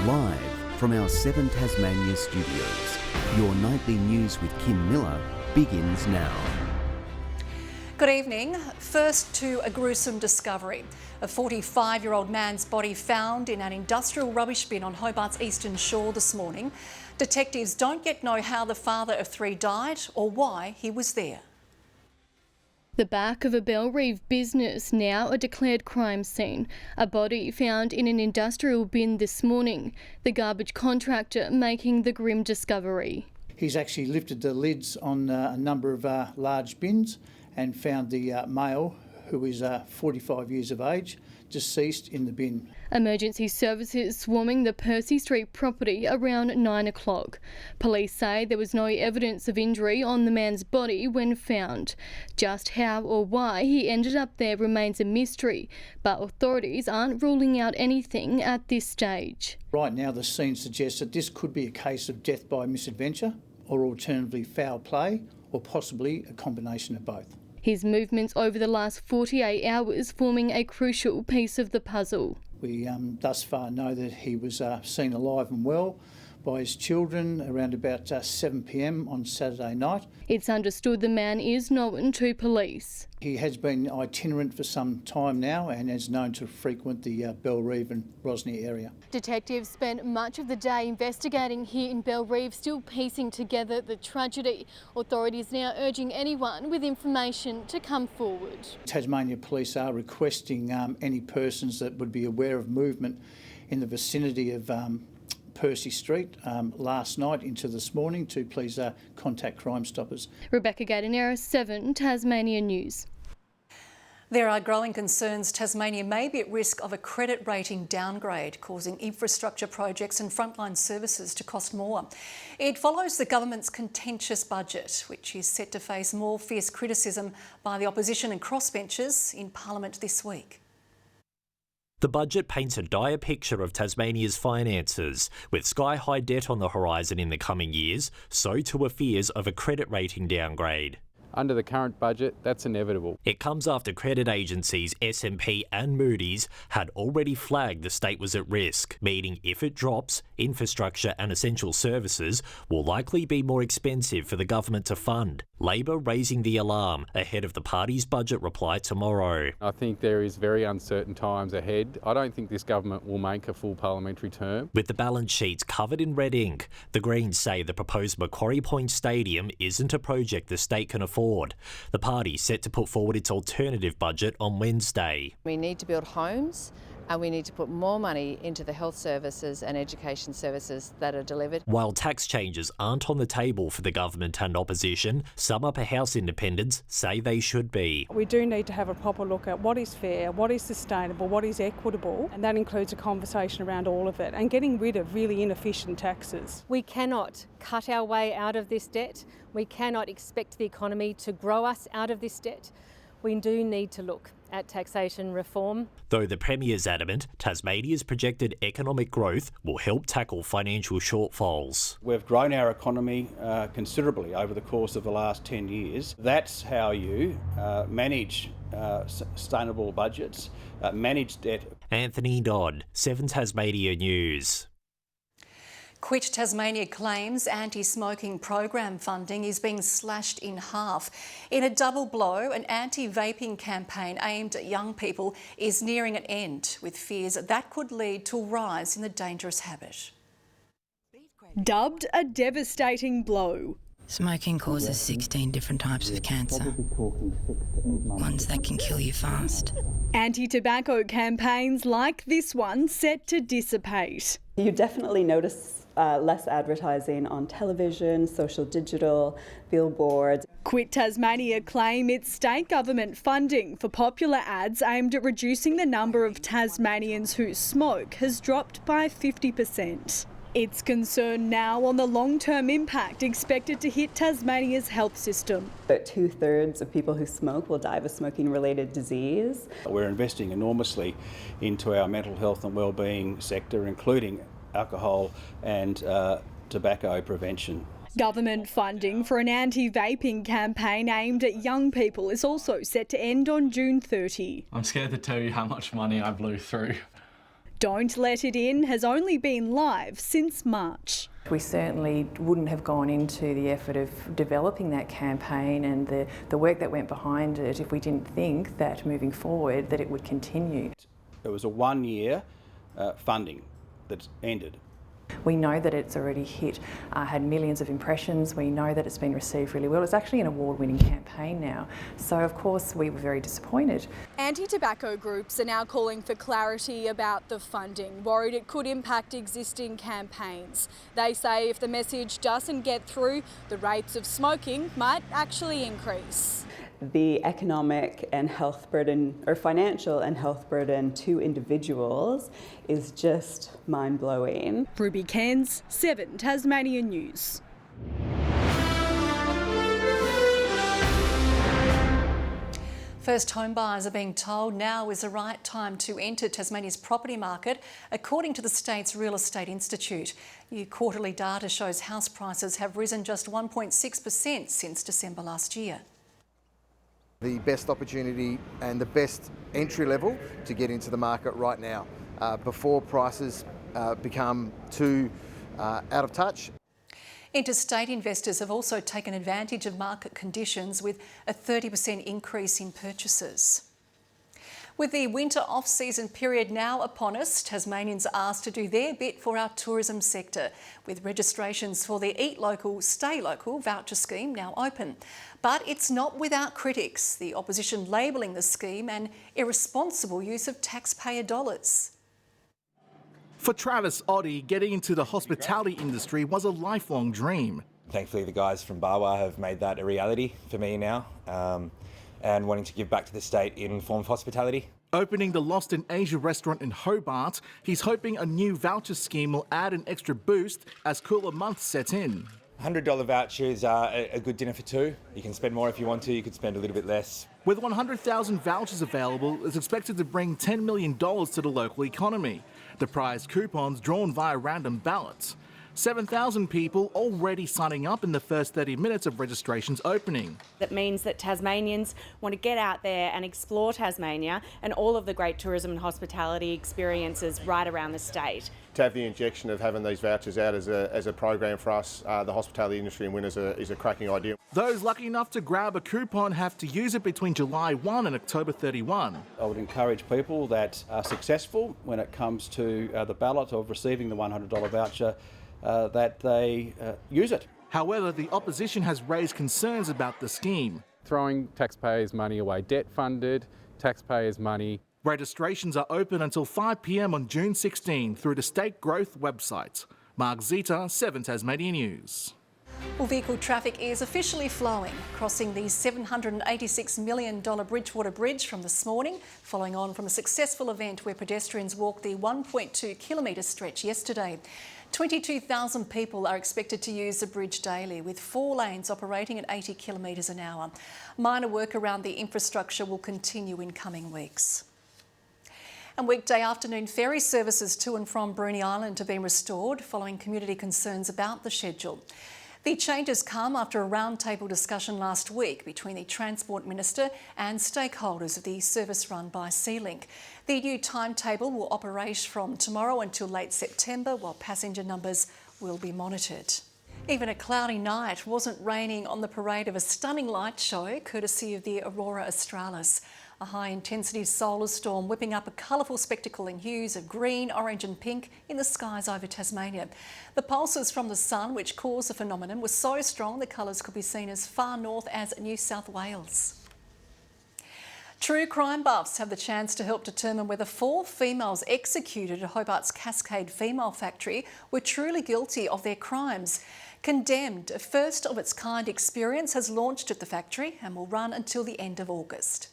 Live from our 7 Tasmania studios, your nightly news with Kim Miller begins now. Good evening. First to a gruesome discovery. A 45-year-old man's body found in an industrial rubbish bin on Hobart's eastern shore this morning. Detectives don't yet know how the father of 3 died or why he was there. The back of a Bellreeve business, now a declared crime scene. A body found in an industrial bin this morning. The garbage contractor making the grim discovery. He's actually lifted the lids on a number of large bins and found the male, who is 45 years of age, deceased in the bin. Emergency services swarming the Percy Street property around 9 o'clock. Police say there was no evidence of injury on the man's body when found. Just how or why he ended up there remains a mystery, but authorities aren't ruling out anything at this stage. Right now the scene suggests that this could be a case of death by misadventure or alternatively foul play, or possibly a combination of both. His movements over the last 48 hours forming a crucial piece of the puzzle. We thus far know that he was seen alive and well by his children around about 7 p.m. on Saturday night. It's understood the man is known to police. He has been itinerant for some time now and is known to frequent the Bellreeve and Rosny area. Detectives spent much of the day investigating here in Bellreeve, still piecing together the tragedy. Authorities now urging anyone with information to come forward. Tasmania Police are requesting any persons that would be aware of movement in the vicinity of Percy Street last night into this morning to please contact Crime Stoppers. Rebecca Gadanera, 7 Tasmania News. There are growing concerns Tasmania may be at risk of a credit rating downgrade, causing infrastructure projects and frontline services to cost more. It follows the government's contentious budget, which is set to face more fierce criticism by the opposition and crossbenchers in Parliament this week. The budget paints a dire picture of Tasmania's finances. With sky-high debt on the horizon in the coming years, so too are fears of a credit rating downgrade. Under the current budget, that's inevitable. It comes after credit agencies S&P and Moody's had already flagged the state was at risk, meaning if it drops, infrastructure and essential services will likely be more expensive for the government to fund. Labor raising the alarm ahead of the party's budget reply tomorrow. I think there is very uncertain times ahead. I don't think this government will make a full parliamentary term. With the balance sheets covered in red ink, the Greens say the proposed Macquarie Point Stadium isn't a project the state can afford. The party set to put forward its alternative budget on Wednesday. We need to build homes and we need to put more money into the health services and education services that are delivered. While tax changes aren't on the table for the government and opposition, some upper house independents say they should be. We do need to have a proper look at what is fair, what is sustainable, what is equitable, and that includes a conversation around all of it and getting rid of really inefficient taxes. We cannot cut our way out of this debt. We cannot expect the economy to grow us out of this debt. We do need to look at taxation reform. Though the Premier's adamant, Tasmania's projected economic growth will help tackle financial shortfalls. We've grown our economy considerably over the course of the last 10 years. That's how you manage sustainable budgets, manage debt. Anthony Dodd, 7 Tasmania News. Quit Tasmania claims anti-smoking program funding is being slashed in half. In a double blow, an anti-vaping campaign aimed at young people is nearing an end, with fears that could lead to a rise in the dangerous habit. Dubbed a devastating blow. Smoking causes 16 different types of cancer, ones that can kill you fast. Anti-tobacco campaigns like this one set to dissipate. You definitely notice less advertising on television, social digital, billboards. Quit Tasmania claim its state government funding for popular ads aimed at reducing the number of Tasmanians who smoke has dropped by 50%. It's concerned now on the long-term impact expected to hit Tasmania's health system. About 2/3 of people who smoke will die of a smoking-related disease. We're investing enormously into our mental health and wellbeing sector, including alcohol and tobacco prevention. Government funding for an anti-vaping campaign aimed at young people is also set to end on June 30. I'm scared to tell you how much money I blew through. Don't Let It In has only been live since March. We certainly wouldn't have gone into the effort of developing that campaign and the work that went behind it if we didn't think that moving forward that it would continue. It was a 1 year funding that's ended. We know that it's already had millions of impressions. We know that it's been received really well. It's actually an award-winning campaign now. So of course we were very disappointed. Anti-tobacco groups are now calling for clarity about the funding, worried it could impact existing campaigns. They say if the message doesn't get through, the rates of smoking might actually increase. The economic and health burden, or financial and health burden to individuals, is just mind-blowing. Ruby Cairns, 7 Tasmania News. First home buyers are being told now is the right time to enter Tasmania's property market, according to the state's Real Estate Institute. New quarterly data shows house prices have risen just 1.6% since December last year. The best opportunity and the best entry level to get into the market right now, before prices become too out of touch. Interstate investors have also taken advantage of market conditions with a 30% increase in purchases. With the winter off-season period now upon us, Tasmanians are asked to do their bit for our tourism sector, with registrations for the Eat Local, Stay Local voucher scheme now open. But it's not without critics, the opposition labelling the scheme an irresponsible use of taxpayer dollars. For Travis Oddie, getting into the hospitality industry was a lifelong dream. Thankfully, the guys from Bawa have made that a reality for me now, and wanting to give back to the state in the form of hospitality. Opening the Lost in Asia restaurant in Hobart, he's hoping a new voucher scheme will add an extra boost as cooler months set in. $100 vouchers are a good dinner for two. You can spend more if you want to, you could spend a little bit less. With 100,000 vouchers available, it's expected to bring $10 million to the local economy. The prize coupons drawn via random ballots. 7,000 people already signing up in the first 30 minutes of registrations opening. That means that Tasmanians want to get out there and explore Tasmania and all of the great tourism and hospitality experiences right around the state. To have the injection of having these vouchers out as a program for us, the hospitality industry and winners is a cracking idea. Those lucky enough to grab a coupon have to use it between July 1 and October 31. I would encourage people that are successful when it comes to the ballot of receiving the $100 voucher that they use it. However, the opposition has raised concerns about the scheme. Throwing taxpayers' money away, debt funded, taxpayers' money. Registrations are open until 5 p.m. on June 16 through the State Growth website. Mark Zita, 7 Tasmania News. Well, vehicle traffic is officially flowing, crossing the $786 million Bridgewater Bridge from this morning, following on from a successful event where pedestrians walked the 1.2 kilometre stretch yesterday. 22,000 people are expected to use the bridge daily, with 4 lanes operating at 80 kilometres an hour. Minor work around the infrastructure will continue in coming weeks. And weekday afternoon ferry services to and from Bruny Island have been restored following community concerns about the schedule. The changes come after a roundtable discussion last week between the Transport Minister and stakeholders of the service run by Sealink. The new timetable will operate from tomorrow until late September, while passenger numbers will be monitored. Even a cloudy night wasn't raining on the parade of a stunning light show, courtesy of the Aurora Australis. A high-intensity solar storm whipping up a colourful spectacle in hues of green, orange and pink in the skies over Tasmania. The pulses from the sun, which caused the phenomenon, were so strong the colours could be seen as far north as New South Wales. True crime buffs have the chance to help determine whether 4 females executed at Hobart's Cascade Female Factory were truly guilty of their crimes. Condemned, a first-of-its-kind experience has launched at the factory and will run until the end of August.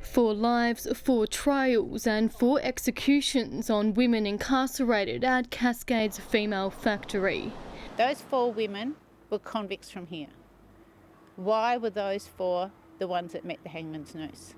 4 lives, 4 trials and 4 executions on women incarcerated at Cascade's Female Factory. Those 4 women were convicts from here. Why were those 4 the ones that met the hangman's noose?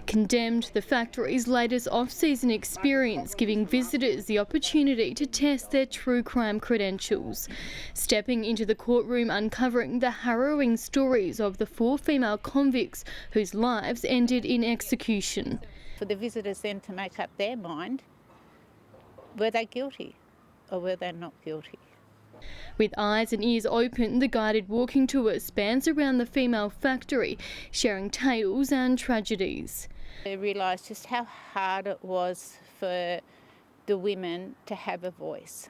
Condemned, the factory's latest off-season experience, giving visitors the opportunity to test their true crime credentials. Stepping into the courtroom, uncovering the harrowing stories of the 4 female convicts whose lives ended in execution. For the visitors then to make up their mind were they guilty or were they not guilty? With eyes and ears open, the guided walking tour spans around the female factory, sharing tales and tragedies. I realised just how hard it was for the women to have a voice.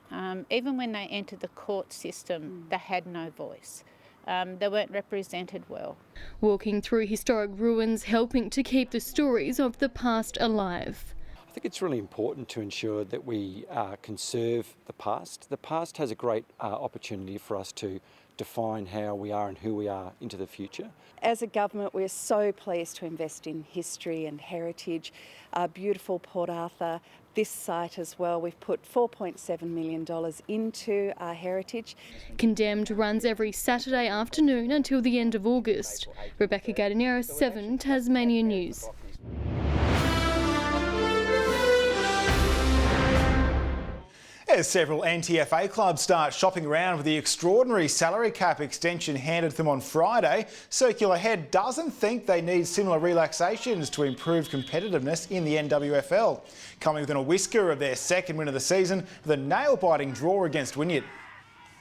Even when they entered the court system, they had no voice. They weren't represented well. Walking through historic ruins, helping to keep the stories of the past alive. I think it's really important to ensure that we conserve the past. The past has a great opportunity for us to define how we are and who we are into the future. As a government, we're so pleased to invest in history and heritage. Beautiful Port Arthur, this site as well. We've put $4.7 million into our heritage. Condemned runs every Saturday afternoon until the end of August. Rebecca Gardinera, 7 Tasmania News. As several NTFA clubs start shopping around with the extraordinary salary cap extension handed to them on Friday, Circular Head doesn't think they need similar relaxations to improve competitiveness in the NWFL. Coming within a whisker of their second win of the season with a nail-biting draw against Wynyard.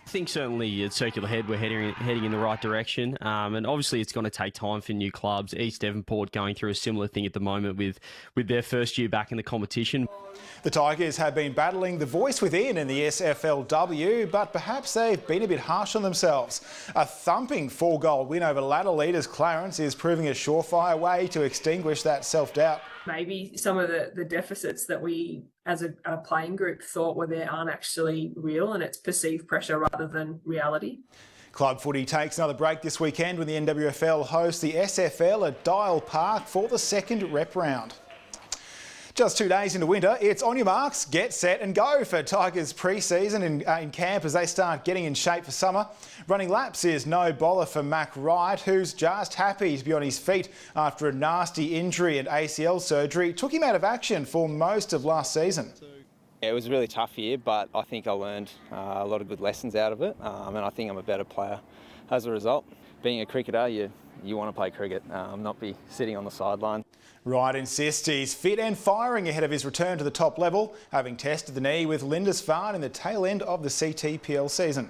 I think certainly at Circular Head we're heading in the right direction, and obviously it's going to take time for new clubs. East Devonport going through a similar thing at the moment with their first year back in the competition. The Tigers have been battling the voice within in the SFLW, but perhaps they've been a bit harsh on themselves. A thumping 4-goal win over ladder leaders Clarence is proving a surefire way to extinguish that self-doubt. Maybe some of the deficits that we as a playing group thought were there aren't actually real, and it's perceived pressure rather than reality. Club footy takes another break this weekend when the NWFL hosts the SFL at Dial Park for the second rep round. Just 2 days into winter, it's on your marks, get set and go for Tigers pre-season in camp as they start getting in shape for summer. Running laps is no bother for Mac Wright, who's just happy to be on his feet after a nasty injury and ACL surgery took him out of action for most of last season. It was a really tough year, but I think I learned a lot of good lessons out of it, and I think I'm a better player as a result. Being a cricketer, you want to play cricket, not be sitting on the sideline. Wright insists he's fit and firing ahead of his return to the top level, having tested the knee with Lindisfarne in the tail end of the CTPL season.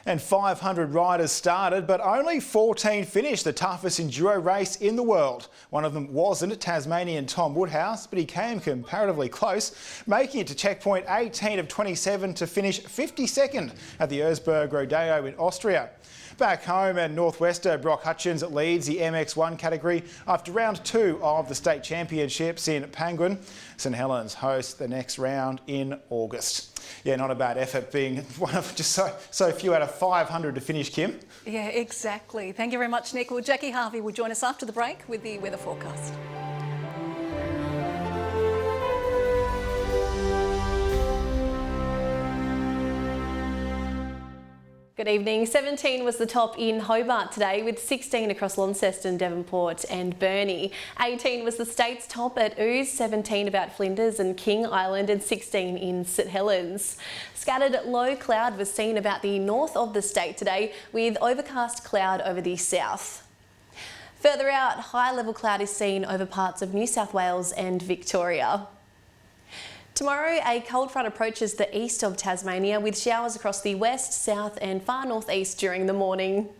And 500 riders started, but only 14 finished the toughest enduro race in the world. One of them wasn't Tasmanian Tom Woodhouse, but he came comparatively close, making it to checkpoint 18 of 27 to finish 52nd at the Erzberg Rodeo in Austria. Back home at Northwester, Brock Hutchins leads the MX1 category after round 2 of the state championships in Penguin. St Helens hosts the next round in August. Yeah, not a bad effort being one of just so few out of 500 to finish, Kim. Yeah, exactly. Thank you very much, Nick. Well, Jackie Harvey will join us after the break with the weather forecast. Good evening. 17 was the top in Hobart today, with 16 across Launceston, Devonport and Burnie. 18 was the state's top at Ouse, 17 about Flinders and King Island and 16 in St Helens. Scattered low cloud was seen about the north of the state today, with overcast cloud over the south. Further out, high level cloud is seen over parts of New South Wales and Victoria. Tomorrow, a cold front approaches the east of Tasmania with showers across the west, south and far northeast during the morning.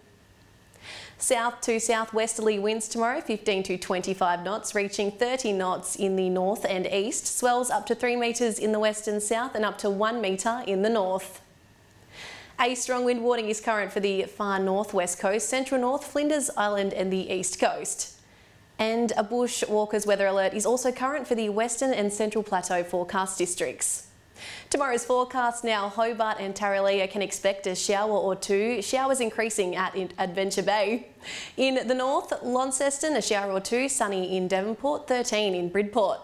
South to southwesterly winds tomorrow, 15 to 25 knots, reaching 30 knots in the north and east. Swells up to 3 metres in the west and south and up to 1 metre in the north. A strong wind warning is current for the far northwest coast, central north, Flinders Island and the east coast. And a bushwalkers weather alert is also current for the Western and Central Plateau forecast districts. Tomorrow's forecast now, Hobart and Tarraleah can expect a shower or two, showers increasing at Adventure Bay. In the north, Launceston, a shower or two, sunny in Devonport, 13 in Bridport.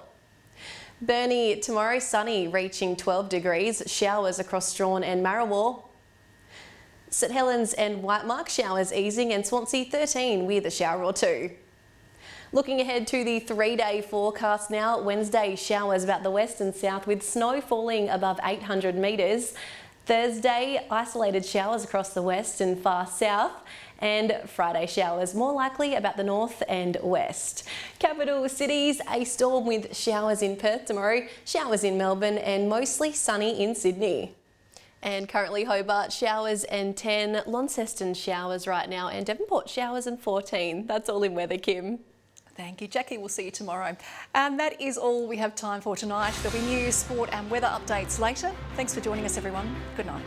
Burnie tomorrow, sunny, reaching 12 degrees, showers across Strawn and Marrawar. St Helens and Whitemark, showers easing, and Swansea 13 with a shower or two. Looking ahead to the 3-day forecast now, Wednesday showers about the west and south with snow falling above 800 metres. Thursday, isolated showers across the west and far south, and Friday showers more likely about the north and west. Capital cities, a storm with showers in Perth tomorrow, showers in Melbourne and mostly sunny in Sydney. And currently Hobart showers and 10, Launceston showers right now and Devonport showers and 14. That's all in weather, Kim. Thank you, Jackie. We'll see you tomorrow. And that is all we have time for tonight. There'll be news, sport and weather updates later. Thanks for joining us, everyone. Good night.